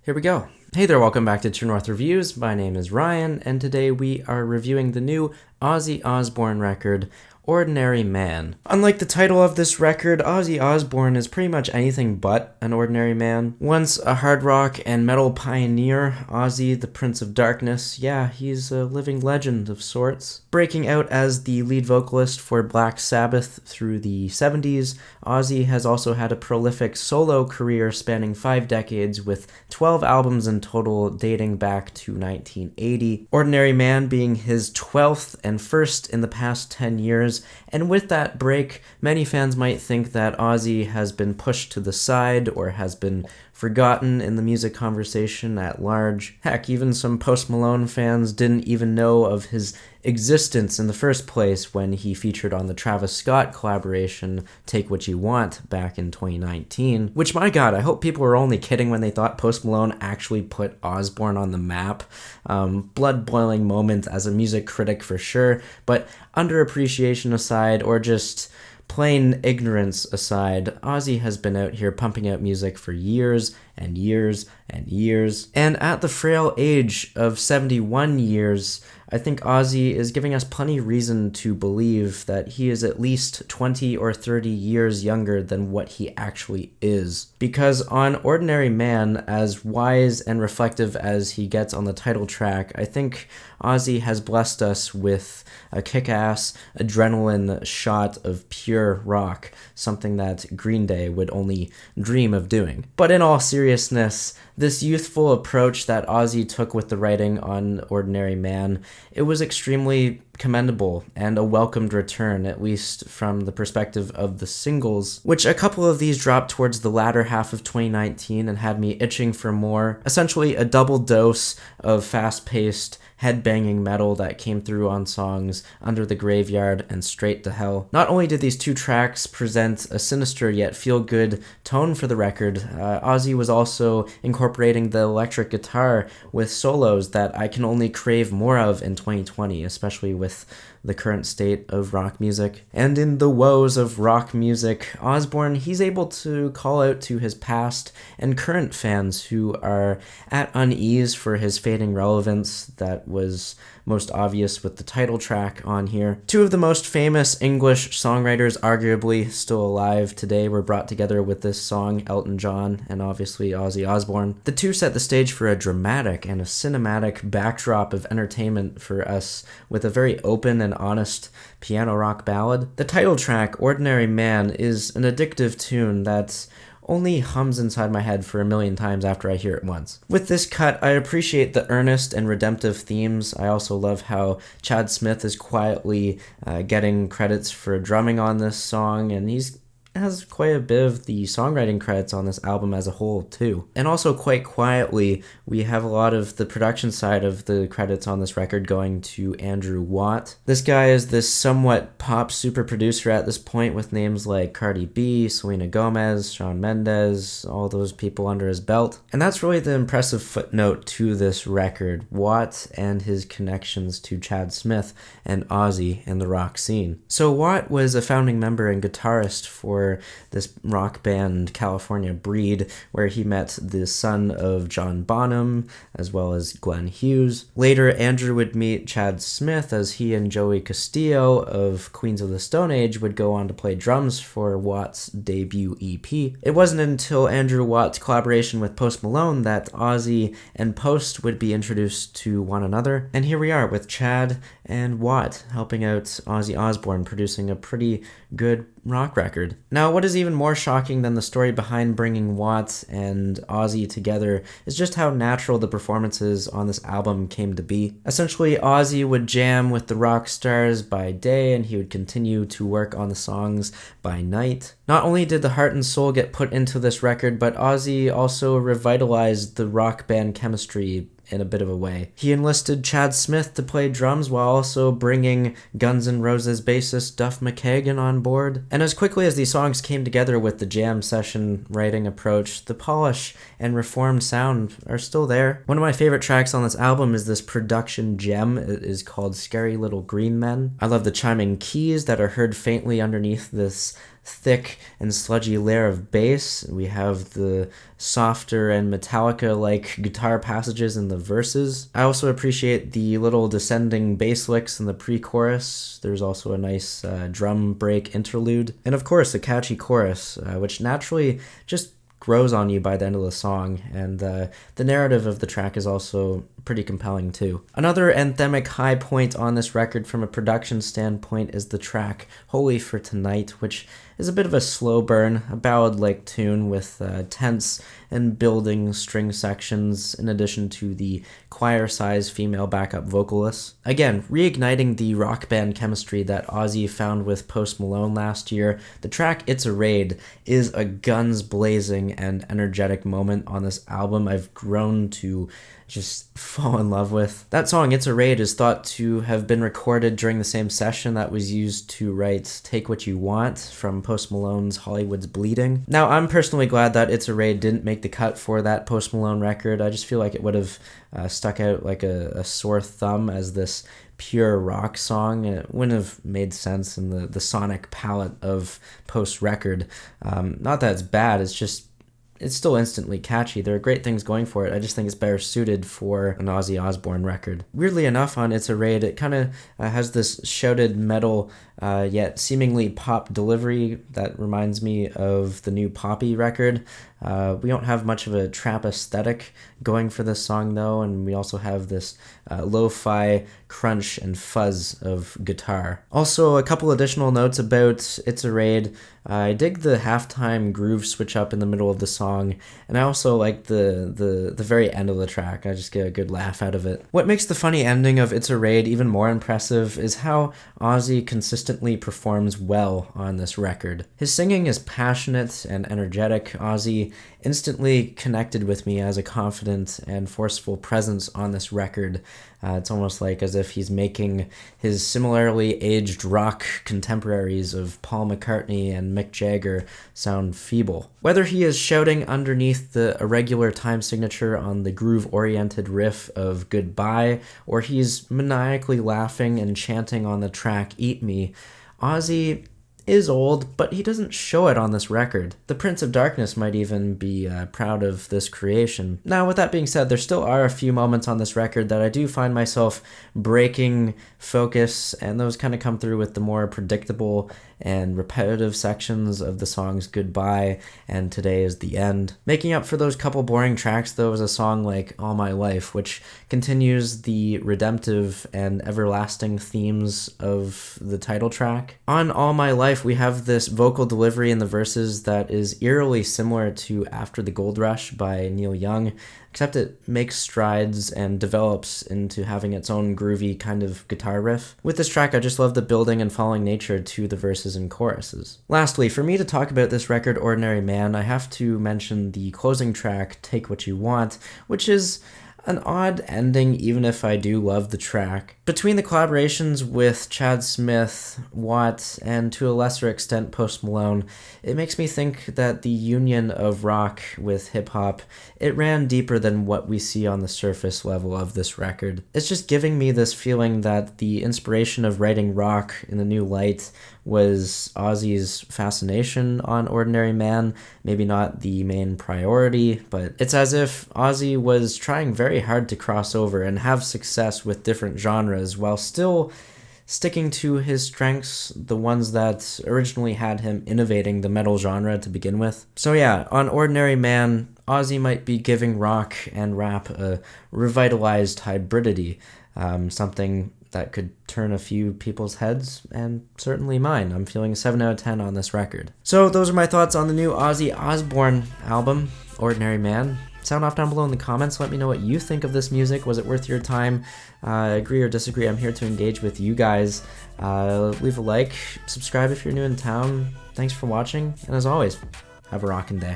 Here we go. Hey there, welcome back to True North Reviews. My name is Ryan, and today we are reviewing the new Ozzy Osbourne record, Ordinary Man. Unlike the title of this record, Ozzy Osbourne is pretty much anything but an ordinary man. Once a hard rock and metal pioneer, Ozzy, the Prince of Darkness, he's a living legend of sorts. Breaking out as the lead vocalist for Black Sabbath through the 70s, Ozzy has also had a prolific solo career spanning 5 decades with 12 albums in total dating back to 1980. Ordinary Man being his 12th and first in the past 10 years. And with that break, many fans might think that Ozzy has been pushed to the side or has been forgotten in the music conversation at large. Heck, even some Post Malone fans didn't even know of his existence in the first place when he featured on the Travis Scott collaboration Take What You Want back in 2019. Which, my god, I hope people were only kidding when they thought Post Malone actually put Osbourne on the map. Blood-boiling moment as a music critic for sure, but underappreciation aside, or just plain ignorance aside, Ozzy has been out here pumping out music for years and years and years. And at the frail age of 71 years, I think Ozzy is giving us plenty reason to believe that he is at least 20 or 30 years younger than what he actually is. Because on Ordinary Man, as wise and reflective as he gets on the title track, I think Ozzy has blessed us with a kick-ass adrenaline shot of pure rock, something that Green Day would only dream of doing. But in all seriousness, this youthful approach that Ozzy took with the writing on Ordinary Man, it was extremely commendable and a welcomed return, at least from the perspective of the singles, which a couple of these dropped towards the latter half of 2019 and had me itching for more. Essentially a double dose of fast-paced, headbanging metal that came through on songs Under the Graveyard and Straight to Hell. Not only did these two tracks present a sinister yet feel-good tone for the record, Ozzy was also incorporating the electric guitar with solos that I can only crave more of in 2020, especially with the current state of rock music. And in the woes of rock music, Osbourne, he's able to call out to his past and current fans who are at unease for his fading relevance that was most obvious with the title track on here. Two of the most famous English songwriters arguably still alive today were brought together with this song, Elton John and obviously Ozzy Osbourne. The two set the stage for a dramatic and a cinematic backdrop of entertainment for us with a very open and honest piano rock ballad. The title track, Ordinary Man, is an addictive tune that only hums inside my head for a million times after I hear it once. With this cut, I appreciate the earnest and redemptive themes. I also love how Chad Smith is quietly getting credits for drumming on this song, and he's has quite a bit of the songwriting credits on this album as a whole too. And also quite quietly, we have a lot of the production side of the credits on this record going to Andrew Watt. This guy is this somewhat pop super producer at this point with names like Cardi B, Selena Gomez, Shawn Mendes, all those people under his belt. And that's really the impressive footnote to this record, Watt and his connections to Chad Smith and Ozzy and the rock scene. So Watt was a founding member and guitarist for this rock band California Breed, where he met the son of John Bonham as well as Glenn Hughes. Later, Andrew would meet Chad Smith as he and Joey Castillo of Queens of the Stone Age would go on to play drums for Watt's debut EP. It wasn't until Andrew Watt's collaboration with Post Malone that Ozzy and Post would be introduced to one another. And here we are with Chad and Watt helping out Ozzy Osbourne, producing a pretty good rock record. Now, what is even more shocking than the story behind bringing Watt and Ozzy together is just how natural the performances on this album came to be. Essentially, Ozzy would jam with the rock stars by day and he would continue to work on the songs by night. Not only did the heart and soul get put into this record, but Ozzy also revitalized the rock band chemistry in a bit of a way. He enlisted Chad Smith to play drums while also bringing Guns N' Roses bassist Duff McKagan on board. And as quickly as these songs came together with the jam session writing approach, the polish and reformed sound are still there. One of my favorite tracks on this album is this production gem. It is called Scary Little Green Men. I love the chiming keys that are heard faintly underneath this thick and sludgy layer of bass. We have the softer and Metallica-like guitar passages in the verses. I also appreciate the little descending bass licks in the pre-chorus. There's also a nice drum break interlude. And of course, a catchy chorus, which naturally just grows on you by the end of the song, and the narrative of the track is also pretty compelling too. Another anthemic high point on this record from a production standpoint is the track Holy for Tonight, which is a bit of a slow burn, a ballad-like tune with tense and building string sections in addition to the choir-sized female backup vocalists. Again, reigniting the rock band chemistry that Ozzy found with Post Malone last year, the track It's a Raid is a guns blazing and energetic moment on this album I've grown to just fall in love with. That song, It's a Raid, is thought to have been recorded during the same session that was used to write Take What You Want from Post Malone's Hollywood's Bleeding. Now, I'm personally glad that It's a Raid didn't make the cut for that Post Malone record. I just feel like it would have stuck out like a sore thumb as this pure rock song. It wouldn't have made sense in the sonic palette of Post record. Not that it's bad, it's still instantly catchy. There are great things going for it. I just think it's better suited for an Ozzy Osbourne record. Weirdly enough, on It's a Raid, it kind of has this shouted metal, yet seemingly pop delivery that reminds me of the new Poppy record. We don't have much of a trap aesthetic going for this song, though, and we also have this lo-fi crunch and fuzz of guitar. Also, a couple additional notes about It's a Raid. I dig the halftime groove switch up in the middle of the song, and I also like the very end of the track. I just get a good laugh out of it. What makes the funny ending of It's a Raid even more impressive is how Ozzy consistently performs well on this record. His singing is passionate and energetic. Ozzy instantly connected with me as a confident and forceful presence on this record. It's almost like as if he's making his similarly aged rock contemporaries of Paul McCartney and Mick Jagger sound feeble. Whether he is shouting underneath the irregular time signature on the groove-oriented riff of Goodbye, or he's maniacally laughing and chanting on the track Eat Me, Ozzy is old, but he doesn't show it on this record. The Prince of Darkness might even be proud of this creation. Now, with that being said, there still are a few moments on this record that I do find myself breaking focus, and those kind of come through with the more predictable and repetitive sections of the songs Goodbye and Today Is the End. Making up for those couple boring tracks, though, is a song like All My Life, which continues the redemptive and everlasting themes of the title track. On All My Life, we have this vocal delivery in the verses that is eerily similar to After the Gold Rush by Neil Young, except it makes strides and develops into having its own groovy kind of guitar riff. With this track, I just love the building and following nature to the verses and choruses. Lastly, for me to talk about this record, Ordinary Man, I have to mention the closing track, Take What You Want, which is an odd ending, even if I do love the track. Between the collaborations with Chad Smith, Watt, and to a lesser extent Post Malone, it makes me think that the union of rock with hip-hop, it ran deeper than what we see on the surface level of this record. It's just giving me this feeling that the inspiration of writing rock in a new light was Ozzy's fascination on Ordinary Man, maybe not the main priority, but it's as if Ozzy was trying very hard to cross over and have success with different genres while still sticking to his strengths, the ones that originally had him innovating the metal genre to begin with. So yeah, on Ordinary Man, Ozzy might be giving rock and rap a revitalized hybridity, something that could turn a few people's heads, and certainly mine. I'm feeling a 7 out of 10 on this record. So those are my thoughts on the new Ozzy Osbourne album, Ordinary Man. Sound off down below in the comments. Let me know what you think of this music. Was it worth your time? Agree or disagree? I'm here to engage with you guys. Leave a like, subscribe if you're new in town. Thanks for watching, and as always, have a rockin' day.